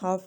½